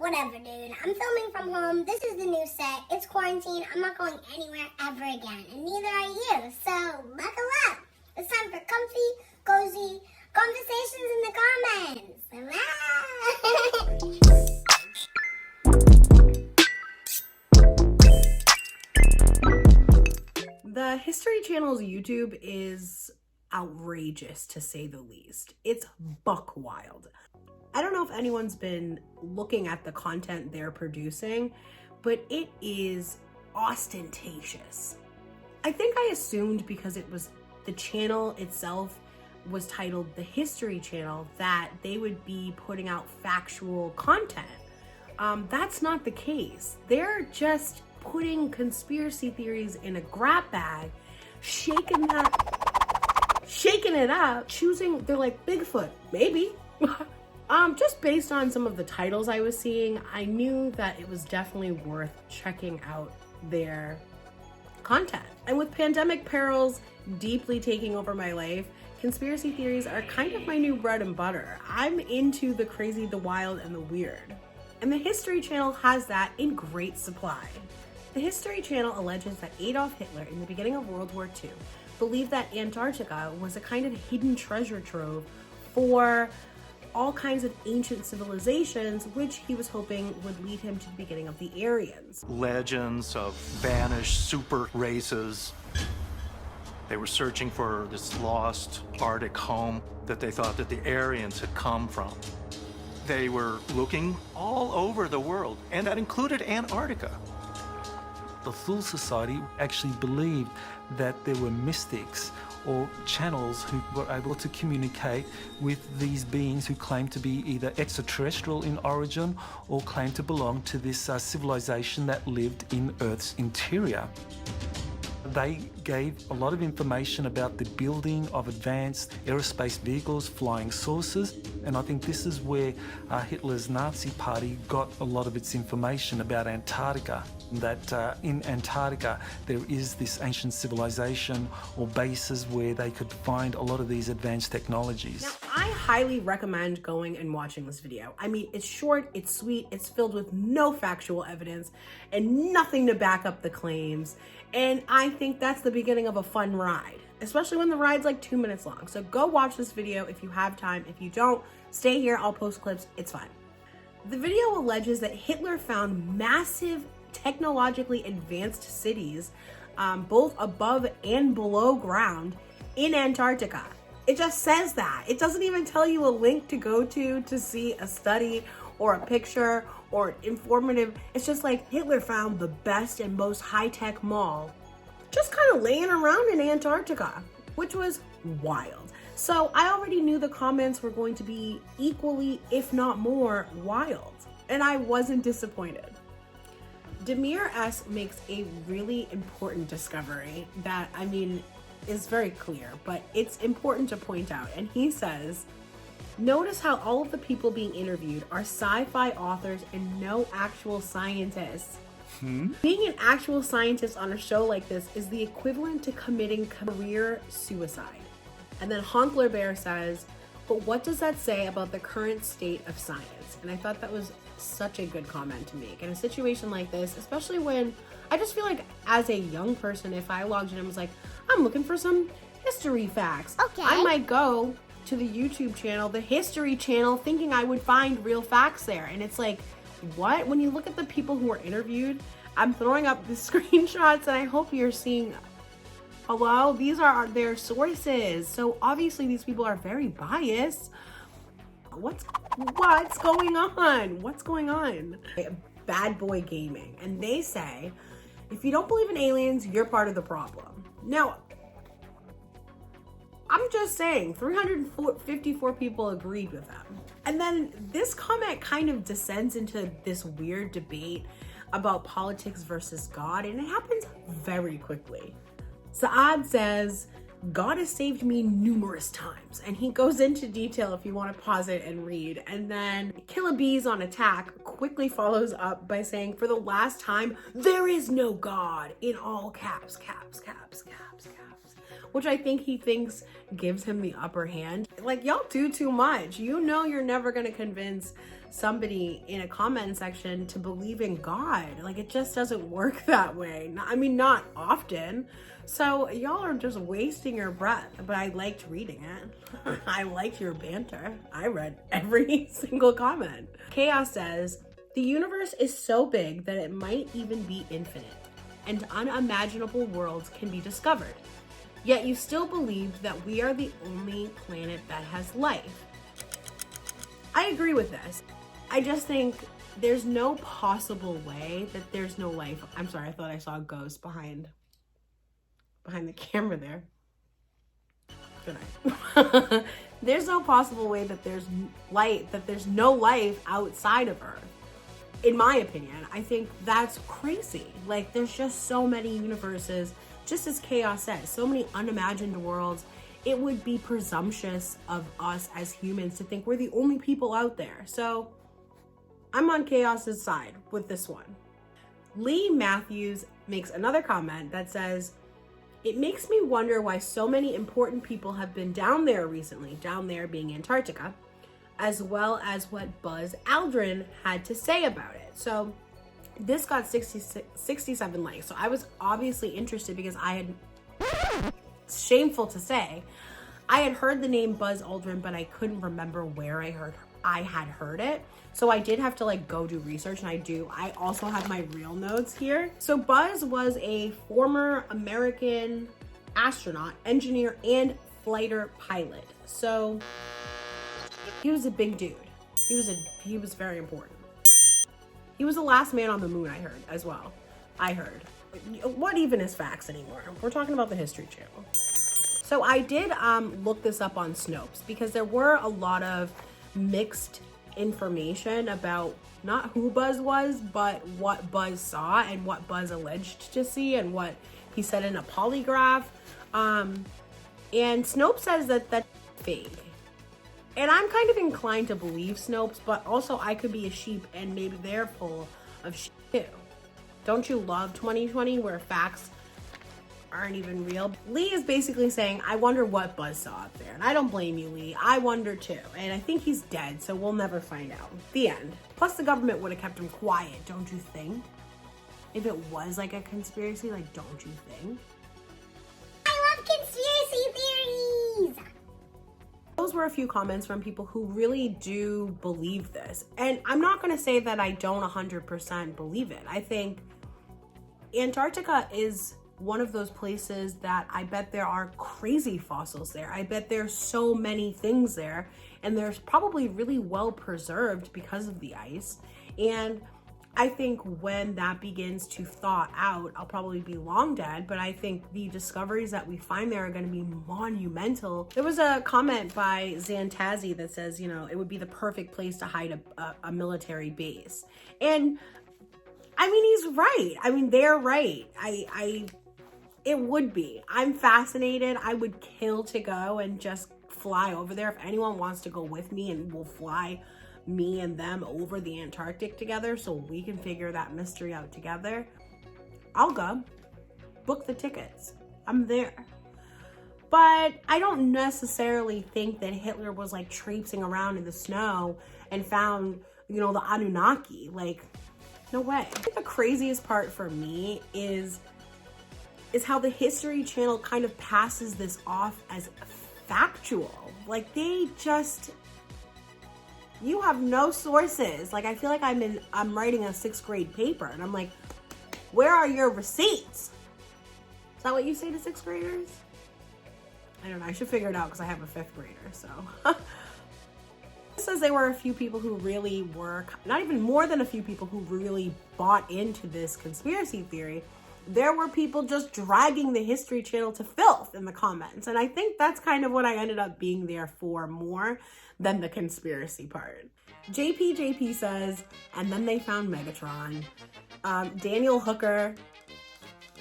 Whatever, dude. I'm filming from home. This is the new set. It's quarantine. I'm not going anywhere ever again, and neither are you. So buckle up. It's time for comfy, cozy conversations in the comments. The History Channel's YouTube is outrageous, to say the least. It's buck wild. I don't know if anyone's been looking at the content they're producing, but it is ostentatious. I think I assumed because it was the channel itself was titled the History Channel that they would be putting out factual content. That's not the case. They're just putting conspiracy theories in a grab bag, shaking it up, they're like, Bigfoot, maybe. Just based on some of the titles I was seeing, I knew that it was definitely worth checking out their content. And with pandemic perils deeply taking over my life, conspiracy theories are kind of my new bread and butter. I'm into the crazy, the wild, and the weird. And the History Channel has that in great supply. The History Channel alleges that Adolf Hitler, in the beginning of World War II, believed that Antarctica was a kind of hidden treasure trove for all kinds of ancient civilizations, which he was hoping would lead him to the beginning of the Aryans. Legends of vanished super races. They were searching for this lost Arctic home that they thought that the Aryans had come from. They were looking all over the world, and that included Antarctica. The Thule Society actually believed that there were mystics or channels who were able to communicate with these beings who claimed to be either extraterrestrial in origin or claimed to belong to this civilization that lived in Earth's interior. They gave a lot of information about the building of advanced aerospace vehicles, flying saucers, and I think this is where Hitler's Nazi party got a lot of its information about Antarctica. That in Antarctica there is this ancient civilization or bases where they could find a lot of these advanced technologies. Now, I highly recommend going and watching this video. I mean, it's short, it's sweet, it's filled with no factual evidence and nothing to back up the claims. And I think that's the beginning of a fun ride, especially when the ride's like 2 minutes long. So go watch this video if you have time. If you don't, stay here, I'll post clips, it's fine. The video alleges that Hitler found massive technologically advanced cities, both above and below ground in Antarctica. It just says that. It doesn't even tell you a link to go to see a study or a picture or informative. It's just like Hitler found the best and most high-tech mall just kind of laying around in Antarctica, which was wild. So I already knew the comments were going to be equally, if not more, wild. And I wasn't disappointed. Demir S. makes a really important discovery that, I mean, is very clear, but it's important to point out. And he says, notice how all of the people being interviewed are sci-fi authors and no actual scientists. Being an actual scientist on a show like this is the equivalent to committing career suicide. And then Honkler Bear says, but what does that say about the current state of science? And I thought that was such a good comment to make in a situation like this, especially when I just feel like as a young person, if I logged in and was like, I'm looking for some history facts, Okay. I might go to the YouTube channel, the History Channel, thinking I would find real facts there. And it's like, what? When you look at the people who were interviewed, I'm throwing up the screenshots and I hope you're seeing, hello, these are their sources. So obviously these people are very biased. What's going on? What's going on? Bad Boy Gaming. And they say, if you don't believe in aliens, you're part of the problem. Now, I'm just saying, 354 people agreed with them. And then this comment kind of descends into this weird debate about politics versus God, and it happens very quickly. Saad says, God has saved me numerous times. And he goes into detail if you want to pause it and read. And then Killabees on Attack quickly follows up by saying, for the last time, there is no God, in all caps, caps, caps, caps, caps. which I think he thinks gives him the upper hand. Like, y'all do too much. You know you're never gonna convince somebody in a comment section to believe in God. Like, it just doesn't work that way. I mean, not often. So y'all are just wasting your breath, but I liked reading it. I liked your banter. I read every single comment. Chaos says, the universe is so big that it might even be infinite, and unimaginable worlds can be discovered. Yet you still believe that we are the only planet that has life. I agree with this. I just think there's no possible way that there's no life. I'm sorry, I thought I saw a ghost behind the camera there. Good night. There's no possible way that there's no life outside of Earth. In my opinion, I think that's crazy. Like, there's just so many universes, just as Chaos says, so many unimagined worlds. It would be presumptuous of us as humans to think we're the only people out there. So I'm on Chaos's side with this one. Lee Matthews makes another comment that says, it makes me wonder why so many important people have been down there recently, down there being Antarctica, as well as what Buzz Aldrin had to say about it. So this got 67 likes. So I was obviously interested because shameful to say, I had heard the name Buzz Aldrin, but I couldn't remember where I had heard it. So I did have to like go do research, and I also have my real notes here. So Buzz was a former American astronaut, engineer, and fighter pilot. So he was a big dude. He was very important. He was the last man on the moon, I heard as well. I heard. What even is facts anymore? We're talking about the History Channel. So I did look this up on Snopes because there were a lot of mixed information about not who Buzz was, but what Buzz saw and what Buzz alleged to see and what he said in a polygraph. And Snopes says that that's fake. And I'm kind of inclined to believe Snopes, but also I could be a sheep and maybe they're full of shit too. Don't you love 2020 where facts aren't even real? Lee is basically saying, I wonder what Buzz saw up there. And I don't blame you, Lee. I wonder too. And I think he's dead, so we'll never find out. The end. Plus the government would have kept him quiet, don't you think? If it was like a conspiracy, like, don't you think? I love conspiracy theories! Those were a few comments from people who really do believe this. And I'm not going to say that I don't 100% believe it. I think Antarctica is one of those places that I bet there are crazy fossils there. I bet there's so many things there, and there's probably really well preserved because of the ice. And I think when that begins to thaw out, I'll probably be long dead, but I think the discoveries that we find there are going to be monumental. There was a comment by Xantazi that says, you know, it would be the perfect place to hide a military base. And I mean, he's right. I mean, they're right. It would be. I'm fascinated. I would kill to go and just fly over there. If anyone wants to go with me, and we'll fly me and them over the Antarctic together so we can figure that mystery out together, I'll go. Book the tickets. I'm there. But I don't necessarily think that Hitler was like traipsing around in the snow and found, you know, the Anunnaki. Like, no way. I think the craziest part for me is how the History Channel kind of passes this off as factual. Like, they just, you have no sources. Like, I feel like I'm writing a 6th grade paper, and I'm like, where are your receipts? Is that what you say to 6th graders? I don't know. I should figure it out because I have a 5th grader, so. It says there were a few people who really were, not even more than a few people who really bought into this conspiracy theory. There were people just dragging the History Channel to filth in the comments. And I think that's kind of what I ended up being there for more than the conspiracy part. JP says, and then they found Megatron. Daniel Hooker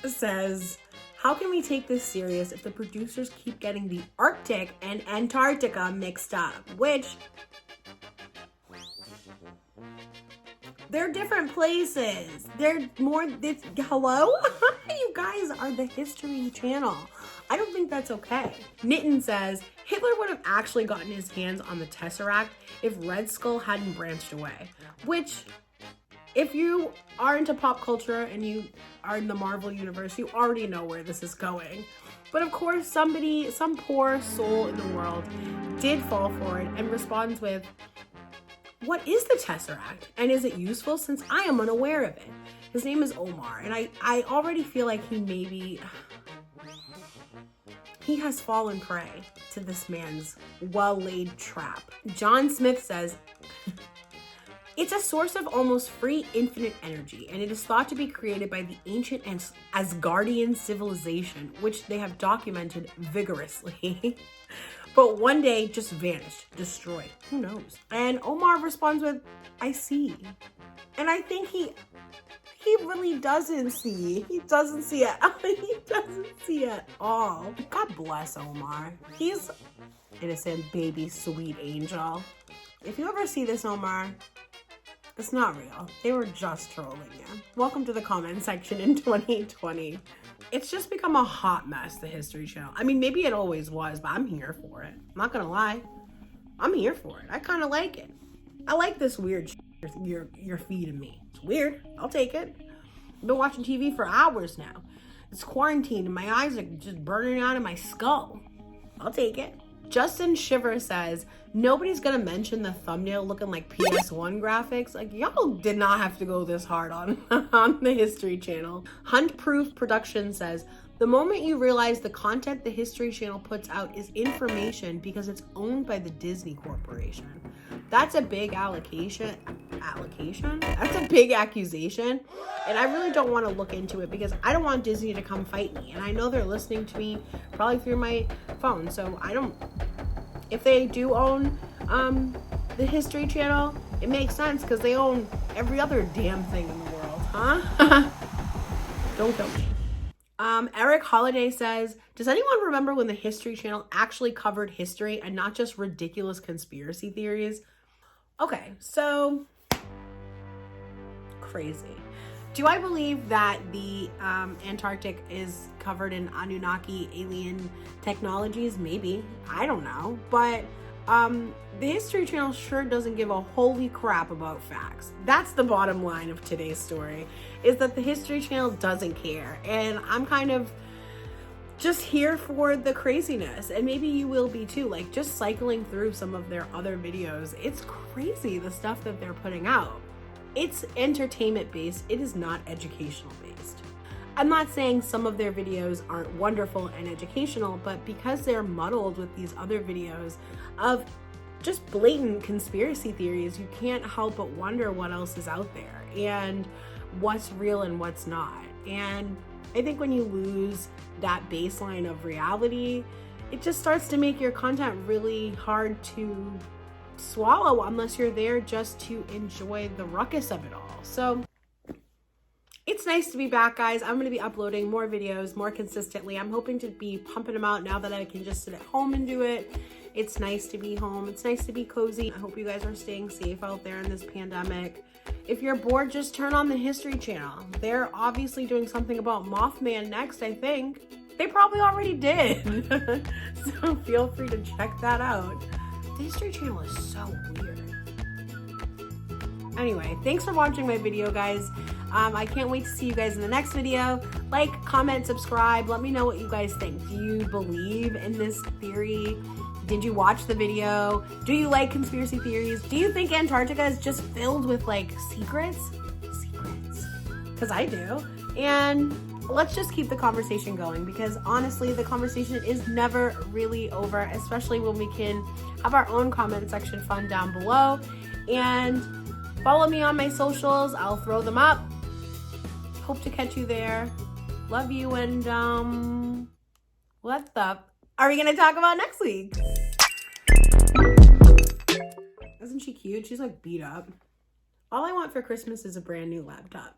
says, how can we take this serious if the producers keep getting the Arctic and Antarctica mixed up? Which, They're different places. They're more, hello? You guys are the History Channel. I don't think that's okay. Nitten says, Hitler would have actually gotten his hands on the Tesseract if Red Skull hadn't branched away. Which, if you are into pop culture and you are in the Marvel universe, you already know where this is going. But of course, some poor soul in the world did fall for it and responds with, what is the Tesseract? And is it useful, since I am unaware of it? His name is Omar, and I already feel like he has fallen prey to this man's well-laid trap. John Smith says, it's a source of almost free infinite energy, and it is thought to be created by the ancient Asgardian civilization, which they have documented vigorously. But one day just vanished, destroyed. Who knows? And Omar responds with, I see. And I think he really doesn't see. He doesn't see it. He doesn't see at all. God bless Omar. He's innocent baby sweet angel. If you ever see this, Omar, it's not real. They were just trolling you. Welcome to the comment section in 2020. It's just become a hot mess, the History Channel. I mean, maybe it always was, but I'm here for it. I'm not gonna lie. I'm here for it. I kind of like it. I like this weird shit you're feeding me. It's weird. I'll take it. I've been watching TV for hours now. It's quarantine and my eyes are just burning out of my skull. I'll take it. Justin Shiver says, nobody's gonna mention the thumbnail looking like PS1 graphics. Like, y'all did not have to go this hard on the History Channel. Hunt Proof Production says, the moment you realize the content the History Channel puts out is information because it's owned by the Disney Corporation. That's a big allocation? That's a big accusation. And I really don't want to look into it because I don't want Disney to come fight me. And I know they're listening to me probably through my phone. So if they do own the History Channel, it makes sense because they own every other damn thing in the world, huh? Don't kill me. Eric Holiday says, does anyone remember when the History Channel actually covered history and not just ridiculous conspiracy theories? Okay, so crazy. Do I believe that the Antarctic is covered in Anunnaki alien technologies? Maybe. I don't know. But the History Channel sure doesn't give a holy crap about facts. That's the bottom line of today's story, is that the History Channel doesn't care. And I'm kind of just here for the craziness. And maybe you will be too. Like, just cycling through some of their other videos, it's crazy the stuff that they're putting out. It's entertainment based. It is not educational based. I'm not saying some of their videos aren't wonderful and educational, but because they're muddled with these other videos of just blatant conspiracy theories, you can't help but wonder what else is out there and what's real and what's not. And I think when you lose that baseline of reality, it just starts to make your content really hard to swallow unless you're there just to enjoy the ruckus of it all. So it's nice to be back, guys. I'm going to be uploading more videos more consistently. I'm hoping to be pumping them out now that I can just sit at home and do it. It's nice to be home. It's nice to be cozy. I hope you guys are staying safe out there in this pandemic. If you're bored, just turn on the History Channel. They're obviously doing something about Mothman next, I think. They probably already did. So feel free to check that out. The History Channel is so weird. Anyway, thanks for watching my video, guys. I can't wait to see you guys in the next video. Like, comment, subscribe. Let me know what you guys think. Do you believe in this theory? Did you watch the video? Do you like conspiracy theories? Do you think Antarctica is just filled with, like, secrets? Secrets. Because I do. And let's just keep the conversation going, because honestly, the conversation is never really over, especially when we can have our own comment section fun down below. And follow me on my socials. I'll throw them up. Hope to catch you there. Love you, and what the are we gonna talk about next week? Isn't she cute? She's like beat up. All I want for Christmas is a brand new laptop.